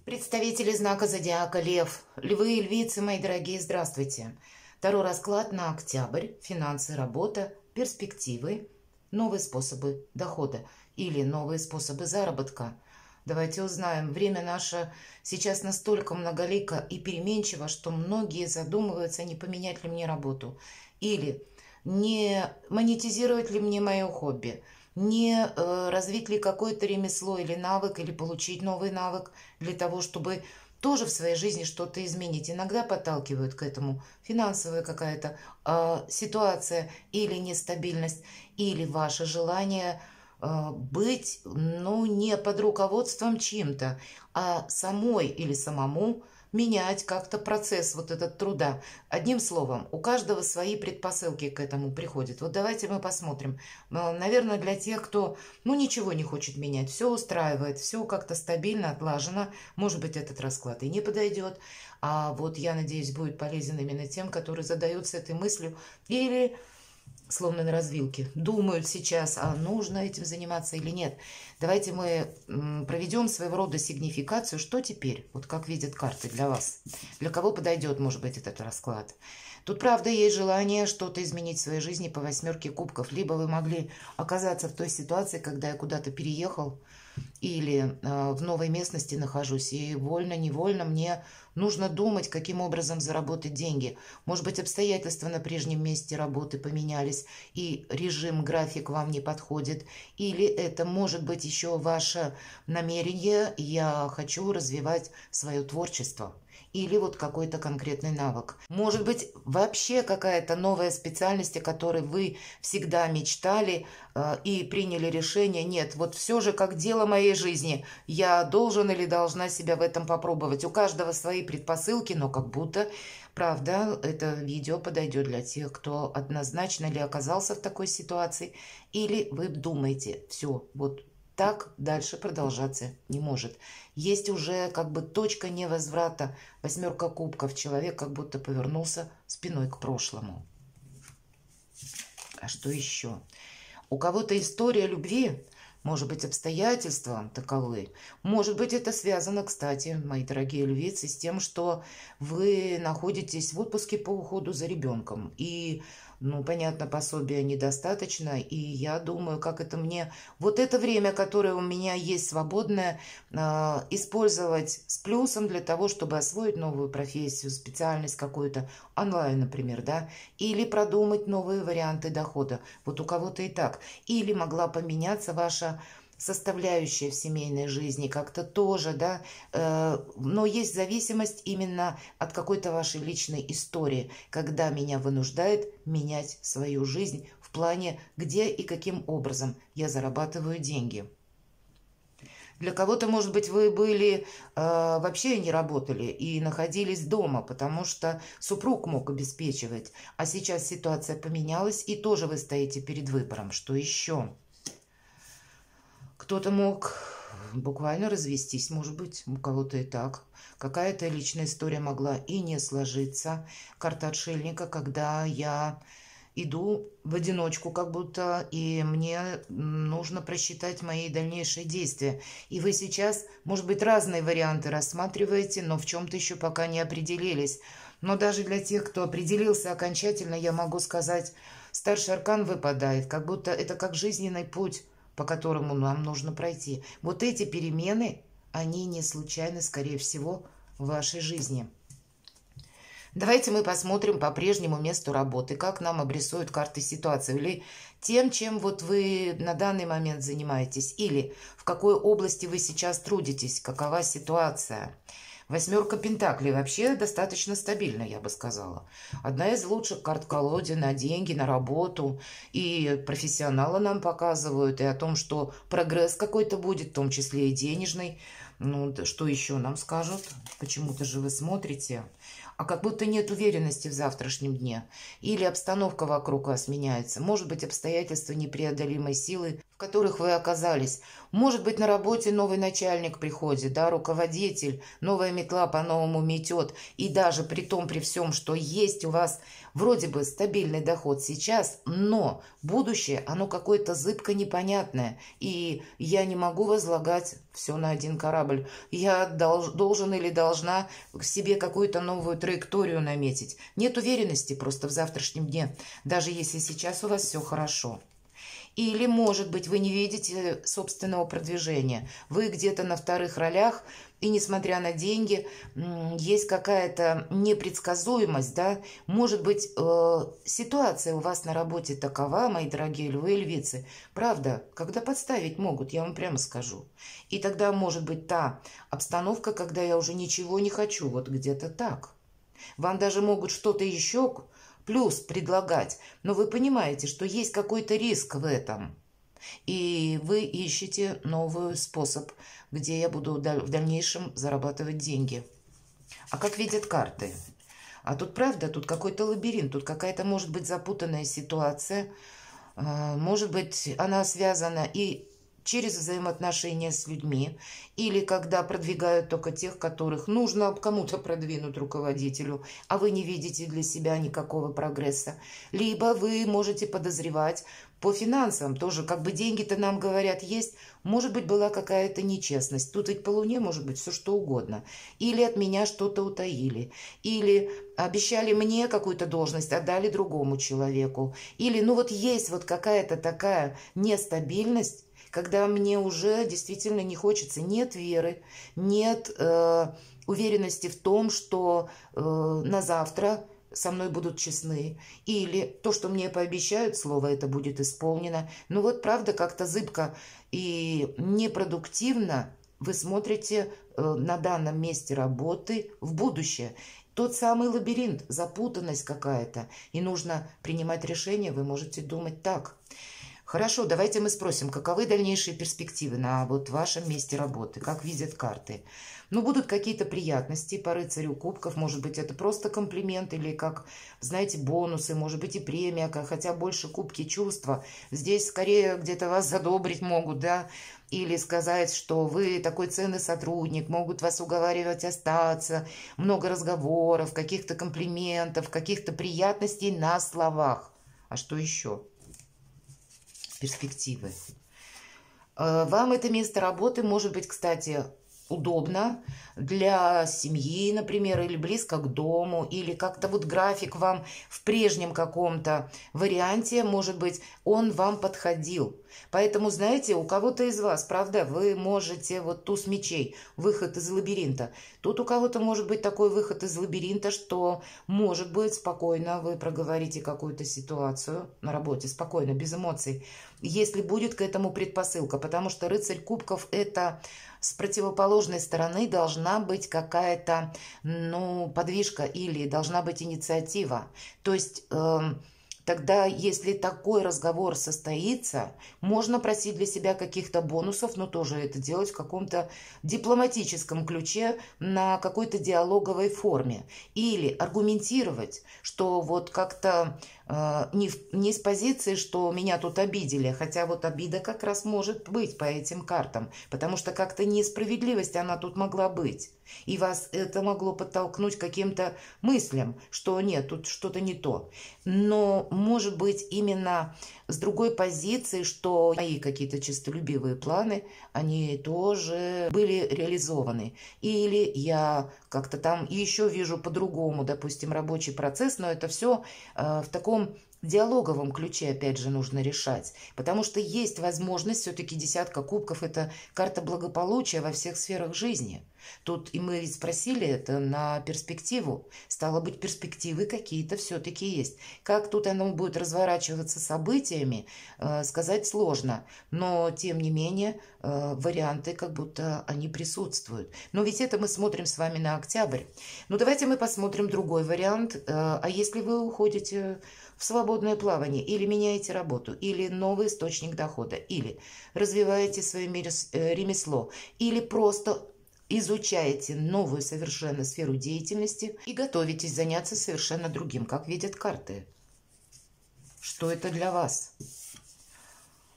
Представители знака зодиака Лев, львы и львицы, мои дорогие, здравствуйте. Таро расклад на октябрь, финансы, работа, перспективы, новые способы дохода или новые способы заработка. Давайте узнаем. Время наше сейчас настолько многолико и переменчиво, что многие задумываются, не поменять ли мне работу или не монетизировать ли мне мое хобби, не развить ли какое-то ремесло или навык, или получить новый навык для того, чтобы тоже в своей жизни что-то изменить. Иногда подталкивают к этому финансовая какая-то ситуация или нестабильность, или ваше желание быть, ну, не под руководством чьим-то, а самой или самому менять как-то процесс вот этот труда. Одним словом, у каждого свои предпосылки к этому приходят. Вот давайте мы посмотрим. Наверное, для тех, кто, ну, ничего не хочет менять, все устраивает, все как-то стабильно, отлажено, может быть, этот расклад и не подойдет. А вот я надеюсь, будет полезен именно тем, которые задаются этой мыслью или словно на развилке, думают сейчас, а нужно этим заниматься или нет. Давайте мы проведем своего рода сигнификацию, что теперь, вот как видят карты для вас. Для кого подойдет, может быть, этот расклад. Тут, правда, есть желание что-то изменить в своей жизни по 8 кубков. Либо вы могли оказаться в той ситуации, когда я куда-то переехал, или в новой местности нахожусь, и вольно-невольно мне нужно думать, каким образом заработать деньги. Может быть, обстоятельства на прежнем месте работы поменялись, и режим, график вам не подходит. Или это может быть еще ваше намерение, я хочу развивать свое творчество. Или вот какой-то конкретный навык. Может быть, вообще какая-то новая специальность, о которой вы всегда мечтали и приняли решение. Нет, вот все же как дело моей жизни. Я должен или должна себя в этом попробовать. У каждого свои предпосылки, но как будто, правда, это видео подойдет для тех, кто однозначно ли оказался в такой ситуации, или вы думаете, все, вот так дальше продолжаться не может. Есть уже как бы точка невозврата. 8 кубков. Человек как будто повернулся спиной к прошлому. А что еще? У кого-то история любви, может быть, обстоятельства таковы. Может быть, это связано, кстати, мои дорогие львицы, с тем, что вы находитесь в отпуске по уходу за ребенком. И, ну, понятно, пособия недостаточно. И я думаю, как это мне вот это время, которое у меня есть свободное, использовать с плюсом для того, чтобы освоить новую профессию, специальность какую-то, онлайн, например, да, или продумать новые варианты дохода. Вот у кого-то и так. Или могла поменяться ваша составляющая в семейной жизни как-то тоже, да, но есть зависимость именно от какой-то вашей личной истории, когда меня вынуждает менять свою жизнь в плане, где и каким образом я зарабатываю деньги. Для кого-то, может быть, вы были вообще не работали и находились дома, потому что супруг мог обеспечивать, а сейчас ситуация поменялась, и тоже вы стоите перед выбором. Что еще? Кто-то мог буквально развестись, может быть, у кого-то и так. Какая-то личная история могла и не сложиться. Карта отшельника, когда я иду в одиночку как будто, и мне нужно просчитать мои дальнейшие действия. И вы сейчас, может быть, разные варианты рассматриваете, но в чем-то еще пока не определились. Но даже для тех, кто определился окончательно, я могу сказать, старший аркан выпадает, как будто это как жизненный путь, по которому нам нужно пройти. Вот эти перемены, они не случайны, скорее всего, в вашей жизни. Давайте мы посмотрим по прежнему месту работы, как нам обрисуют карты ситуацию, или тем, чем вот вы на данный момент занимаетесь, или в какой области вы сейчас трудитесь, какова ситуация. 8 пентаклей вообще достаточно стабильно, я бы сказала. Одна из лучших карт в колоде на деньги, на работу. И профессионалы нам показывают и о том, что прогресс какой-то будет, в том числе и денежный. Ну, что еще нам скажут? Почему-то же вы смотрите. А как будто нет уверенности в завтрашнем дне. Или обстановка вокруг вас меняется. Может быть, обстоятельства непреодолимой силы в которых вы оказались. Может быть, на работе новый начальник приходит, да, руководитель, новая метла по-новому метет. И даже при том, при всем, что есть у вас вроде бы стабильный доход сейчас, но будущее, оно какое-то зыбко непонятное. И я не могу возлагать все на один корабль. Я должен или должна себе какую-то новую траекторию наметить. Нет уверенности просто в завтрашнем дне, даже если сейчас у вас все хорошо. Или, может быть, вы не видите собственного продвижения. Вы где-то на вторых ролях, и несмотря на деньги, есть какая-то непредсказуемость, да. Может быть, ситуация у вас на работе такова, мои дорогие львы и львицы, правда, когда подставить могут, я вам прямо скажу. И тогда может быть та обстановка, когда я уже ничего не хочу, вот где-то так. Вам даже могут что-то еще плюс предлагать, но вы понимаете, что есть какой-то риск в этом. И вы ищете новый способ, где я буду в дальнейшем зарабатывать деньги. А как видят карты? А тут правда, тут какой-то лабиринт, тут какая-то может быть запутанная ситуация. Может быть, она связана и через взаимоотношения с людьми, или когда продвигают только тех, которых нужно кому-то продвинуть, руководителю, а вы не видите для себя никакого прогресса. Либо вы можете подозревать по финансам, тоже как бы деньги-то нам говорят есть, может быть была какая-то нечестность. Тут ведь по Луне может быть все что угодно. Или от меня что-то утаили, или обещали мне какую-то должность, а дали другому человеку. Или ну вот есть вот какая-то такая нестабильность, когда мне уже действительно не хочется, нет веры, нет уверенности в том, что на завтра со мной будут честны, или то, что мне пообещают, слово это будет исполнено. Ну вот правда как-то зыбко и непродуктивно вы смотрите на данном месте работы в будущее. Тот самый лабиринт, запутанность какая-то, и нужно принимать решение, вы можете думать так. Хорошо, давайте мы спросим, каковы дальнейшие перспективы на вот вашем месте работы, как видят карты. Ну, будут какие-то приятности по рыцарю кубков, может быть, это просто комплимент или, как, знаете, бонусы, может быть, и премия, хотя больше кубки чувства. Здесь скорее где-то вас задобрить могут, да, или сказать, что вы такой ценный сотрудник, могут вас уговаривать остаться, много разговоров, каких-то комплиментов, каких-то приятностей на словах. А что еще? Перспективы. Вам это место работы может быть, кстати, удобно для семьи, например, или близко к дому, или как-то вот график вам в прежнем каком-то варианте, может быть, он вам подходил. Поэтому, знаете, у кого-то из вас, правда, вы можете, вот туз мечей, выход из лабиринта. Тут у кого-то может быть такой выход из лабиринта, что, может быть, спокойно вы проговорите какую-то ситуацию на работе, спокойно, без эмоций, если будет к этому предпосылка, потому что рыцарь кубков – это с противоположной стороны должна быть какая-то, ну, подвижка или должна быть инициатива. То есть тогда, если такой разговор состоится, можно просить для себя каких-то бонусов, но тоже это делать в каком-то дипломатическом ключе, на какой-то диалоговой форме. Или аргументировать, что вот как-то не с позиции, что меня тут обидели, хотя вот обида как раз может быть по этим картам, потому что как-то несправедливость она тут могла быть. И вас это могло подтолкнуть к каким-то мыслям, что нет, тут что-то не то. Но, может быть, именно с другой позиции, что мои какие-то честолюбивые планы, они тоже были реализованы. Или я как-то там еще вижу по-другому, допустим, рабочий процесс, но это все в таком диалоговом ключе, опять же, нужно решать. Потому что есть возможность, все-таки десятка кубков – это карта благополучия во всех сферах жизни. Тут и мы ведь спросили это на перспективу. Стало быть, перспективы какие-то все-таки есть. Как тут оно будет разворачиваться событиями, сказать сложно. Но, тем не менее, варианты как будто они присутствуют. Но ведь это мы смотрим с вами на октябрь. Ну, давайте мы посмотрим другой вариант. А если вы уходите в свободное плавание, или меняете работу, или новый источник дохода, или развиваете свое ремесло, или просто изучаете новую совершенно сферу деятельности и готовитесь заняться совершенно другим, как видят карты. Что это для вас?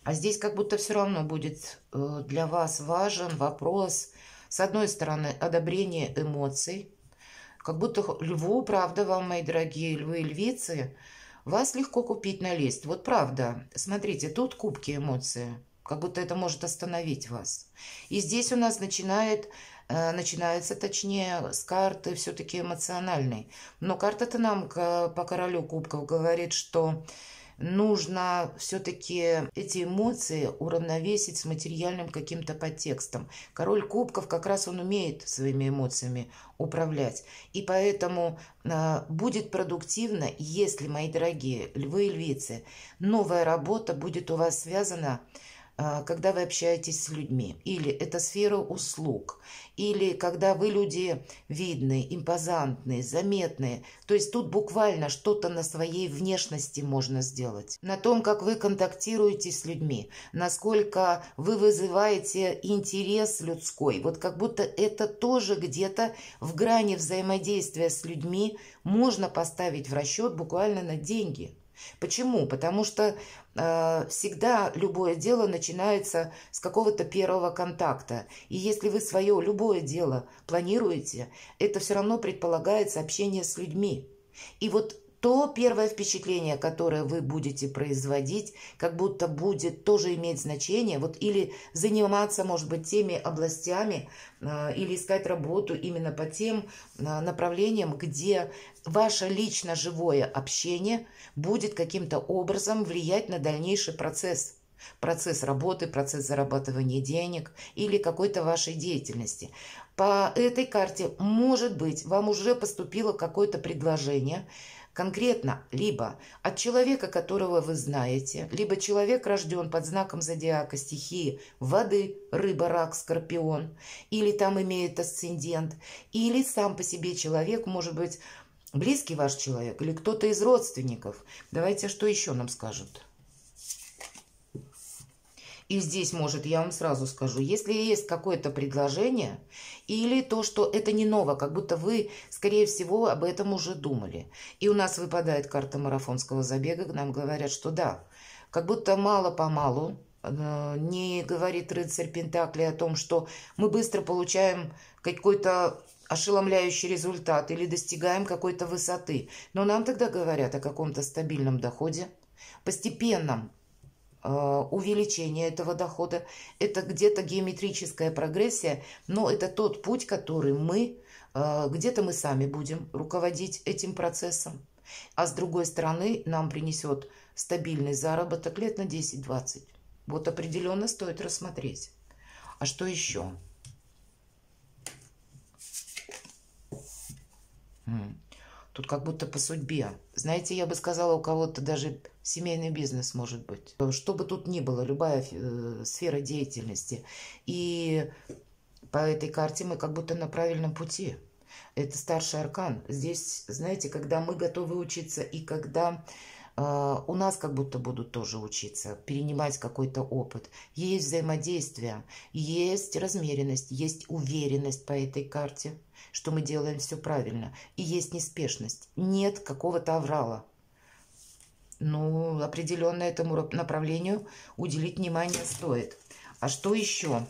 А здесь как будто все равно будет для вас важен вопрос, с одной стороны, одобрение эмоций. Как будто льву, правда вам, мои дорогие львы и львицы, вас легко купить на лист. Вот правда. Смотрите, тут кубки эмоции. Как будто это может остановить вас. И здесь у нас начинается, точнее, с карты все-таки эмоциональной. Но карта-то нам по королю кубков говорит, что нужно все-таки эти эмоции уравновесить с материальным каким-то подтекстом. Король кубков как раз он умеет своими эмоциями управлять. И поэтому будет продуктивно, если, мои дорогие львы и львицы, новая работа будет у вас связана, когда вы общаетесь с людьми, или это сфера услуг, или когда вы люди видные, импозантные, заметные. То есть тут буквально что-то на своей внешности можно сделать. На том, как вы контактируете с людьми, насколько вы вызываете интерес людской. Вот как будто это тоже где-то в грани взаимодействия с людьми можно поставить в расчет буквально на деньги. Почему? Потому что всегда любое дело начинается с какого-то первого контакта. И если вы свое любое дело планируете, это все равно предполагается общение с людьми. И вот то первое впечатление, которое вы будете производить, как будто будет тоже иметь значение, вот или заниматься, может быть, теми областями, или искать работу именно по тем направлениям, где ваше лично живое общение будет каким-то образом влиять на дальнейший процесс. Процесс работы, процесс зарабатывания денег или какой-то вашей деятельности. По этой карте, может быть, вам уже поступило какое-то предложение, конкретно либо от человека, которого вы знаете, либо человек рожден под знаком зодиака стихии воды, рыба, рак, скорпион, или там имеет асцендент, или сам по себе человек, может быть, близкий ваш человек, или кто-то из родственников. Давайте, что еще нам скажут? И здесь, может, я вам сразу скажу, если есть какое-то предложение или то, что это не ново, как будто вы, скорее всего, об этом уже думали. И у нас выпадает карта марафонского забега, нам говорят, что да, как будто мало-помалу, не говорит рыцарь Пентаклей о том, что мы быстро получаем какой-то ошеломляющий результат или достигаем какой-то высоты. Но нам тогда говорят о каком-то стабильном доходе, постепенном увеличение этого дохода. Это где-то геометрическая прогрессия, но это тот путь, который где-то мы сами будем руководить этим процессом. А с другой стороны, нам принесет стабильный заработок лет на 10-20. Вот определенно стоит рассмотреть. А что еще? Тут как будто по судьбе. Знаете, я бы сказала, у кого-то даже семейный бизнес может быть. Что бы тут ни было, любая сфера деятельности. И по этой карте мы как будто на правильном пути. Это старший аркан. Здесь, знаете, когда мы готовы учиться и когда у нас как будто будут тоже учиться, перенимать какой-то опыт. Есть взаимодействие, есть размеренность, есть уверенность по этой карте, что мы делаем все правильно. И есть неспешность. Нет какого-то аврала. Ну, определенно этому направлению уделить внимание стоит. А что еще?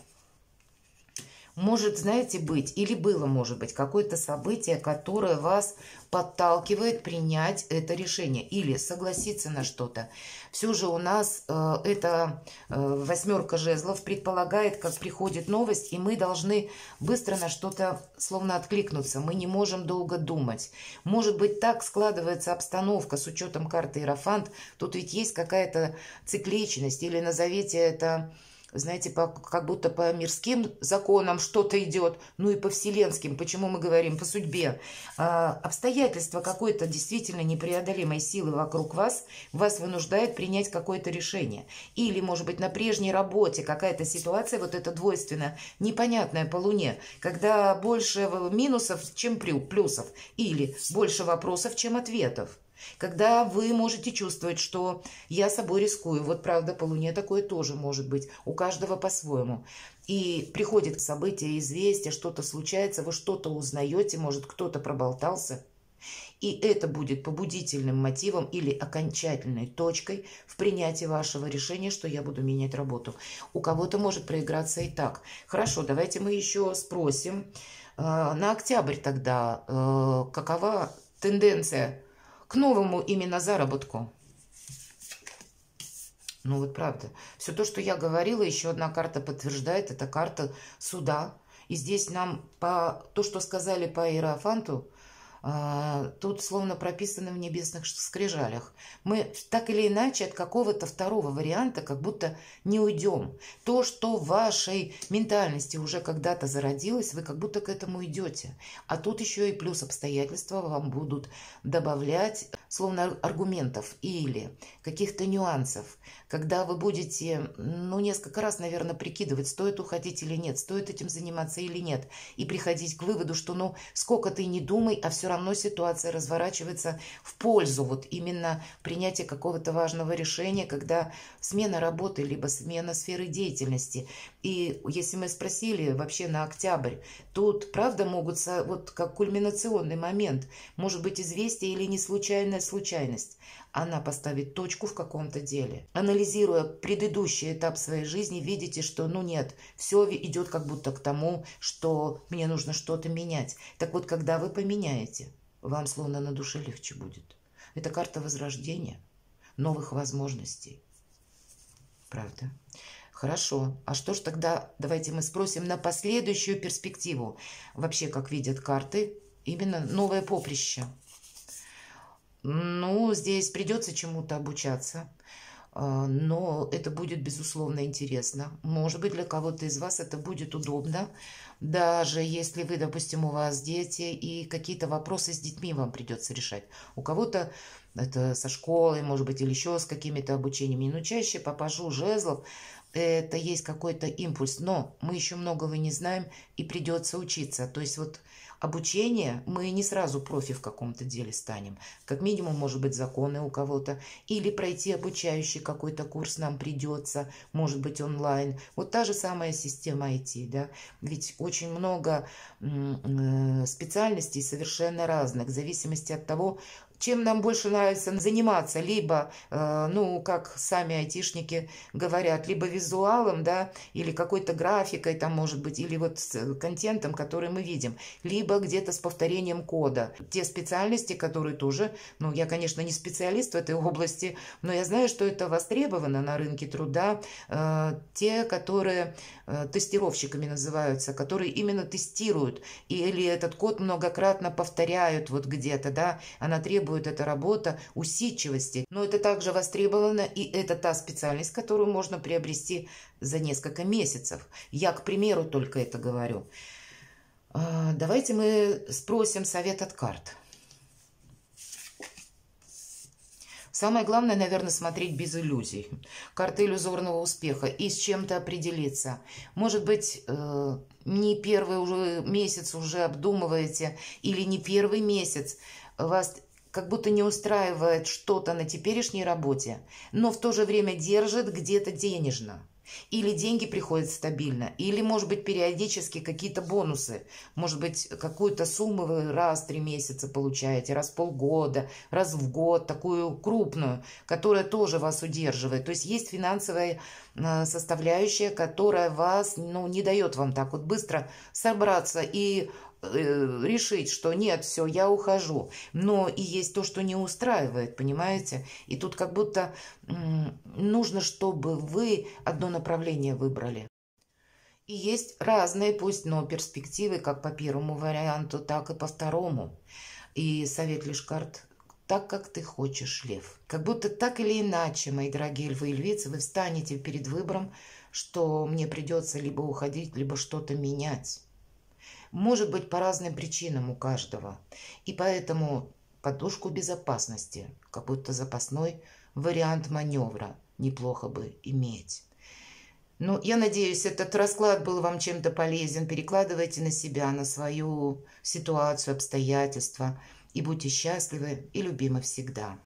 Может, знаете, быть, или было, может быть, какое-то событие, которое вас подталкивает принять это решение или согласиться на что-то. Все же у нас эта восьмерка жезлов предполагает, как приходит новость, и мы должны быстро на что-то словно откликнуться. Мы не можем долго думать. Может быть, так складывается обстановка с учетом карты Иерофант. Тут ведь есть какая-то цикличность, или назовите это... Знаете, как будто по мирским законам что-то идет, ну и по вселенским, почему мы говорим, по судьбе. Обстоятельства какой-то действительно непреодолимой силы вокруг вас вынуждает принять какое-то решение. Или, может быть, на прежней работе какая-то ситуация, вот эта двойственная, непонятная по Луне, когда больше минусов, чем плюсов, или больше вопросов, чем ответов. Когда вы можете чувствовать, что я собой рискую. Вот правда, по Луне такое тоже может быть. У каждого по-своему. И приходит событие, известие, что-то случается, вы что-то узнаете, может, кто-то проболтался. И это будет побудительным мотивом или окончательной точкой в принятии вашего решения, что я буду менять работу. У кого-то может проиграться и так. Хорошо, давайте мы еще спросим. На октябрь тогда какова тенденция к новому именно заработку? Ну вот правда. Все то, что я говорила, еще одна карта подтверждает. Это карта суда. И здесь нам то, что сказали по Иерофанту, тут словно прописано в небесных скрижалях. Мы так или иначе от какого-то второго варианта как будто не уйдем. То, что в вашей ментальности уже когда-то зародилось, вы как будто к этому идете. А тут еще и плюс обстоятельства вам будут добавлять словно аргументов или каких-то нюансов. Когда вы будете, несколько раз, наверное, прикидывать, стоит уходить или нет, стоит этим заниматься или нет. И приходить к выводу, что сколько ты не думай, а все равно ситуация разворачивается в пользу вот именно принятия какого-то важного решения, когда смена работы, либо смена сферы деятельности. И если мы спросили вообще на октябрь, тут правда могут, вот как кульминационный момент, может быть известие или не случайная случайность. Она поставит точку в каком-то деле. Анализируя предыдущий этап своей жизни, видите, что нет, все идет как будто к тому, что мне нужно что-то менять. Так вот, когда вы поменяете, вам словно на душе легче будет. Это карта возрождения, новых возможностей. Правда? Хорошо. А что ж тогда, давайте мы спросим на последующую перспективу. Вообще, как видят карты, именно новое поприще. Здесь придется чему-то обучаться, но это будет, безусловно, интересно. Может быть, для кого-то из вас это будет удобно, даже если вы, допустим, у вас дети, и какие-то вопросы с детьми вам придется решать. У кого-то это со школой, может быть, или еще с какими-то обучениями. Но чаще по пажу жезлов это есть какой-то импульс, но мы еще многого не знаем, и придется учиться. То есть вот обучение, мы не сразу профи в каком-то деле станем. Как минимум, может быть, законы у кого-то. Или пройти обучающий какой-то курс нам придется, может быть, онлайн. Вот та же самая система IT, да. Ведь очень много специальностей совершенно разных, в зависимости от того, чем нам больше нравится заниматься, либо, как сами айтишники говорят, либо визуалом, да, или какой-то графикой там, может быть, или вот с контентом, который мы видим, либо где-то с повторением кода. Те специальности, которые тоже, я, конечно, не специалист в этой области, но я знаю, что это востребовано на рынке труда. Те, которые тестировщиками называются, которые именно тестируют, или этот код многократно повторяют вот где-то, да, она требует, эта работа, усидчивости. Но это также востребовано, и это та специальность, которую можно приобрести за несколько месяцев. Я, к примеру, только это говорю. Давайте мы спросим совет от карт. Самое главное, наверное, смотреть без иллюзий. Карта иллюзорного успеха и с чем-то определиться. Может быть, не первый уже месяц уже обдумываете, или не первый месяц вас как будто не устраивает что-то на теперешней работе, но в то же время держит где-то денежно. Или деньги приходят стабильно, или, может быть, периодически какие-то бонусы. Может быть, какую-то сумму вы раз в 3 месяца получаете, раз в полгода, раз в год, такую крупную, которая тоже вас удерживает. То есть есть финансовая составляющая, которая вас не дает вам так вот быстро собраться и решить, что нет, все, я ухожу. Но и есть то, что не устраивает, понимаете? И тут как будто нужно, чтобы вы одно направление выбрали. И есть разные, пусть, но перспективы, как по первому варианту, так и по второму. И совет лишь карт: так, как ты хочешь, лев. Как будто так или иначе, мои дорогие львы и львицы, вы встанете перед выбором, что мне придется либо уходить, либо что-то менять. Может быть, по разным причинам у каждого. И поэтому подушку безопасности, как будто запасной вариант маневра, неплохо бы иметь. Я надеюсь, этот расклад был вам чем-то полезен. Перекладывайте на себя, на свою ситуацию, обстоятельства. И будьте счастливы и любимы всегда.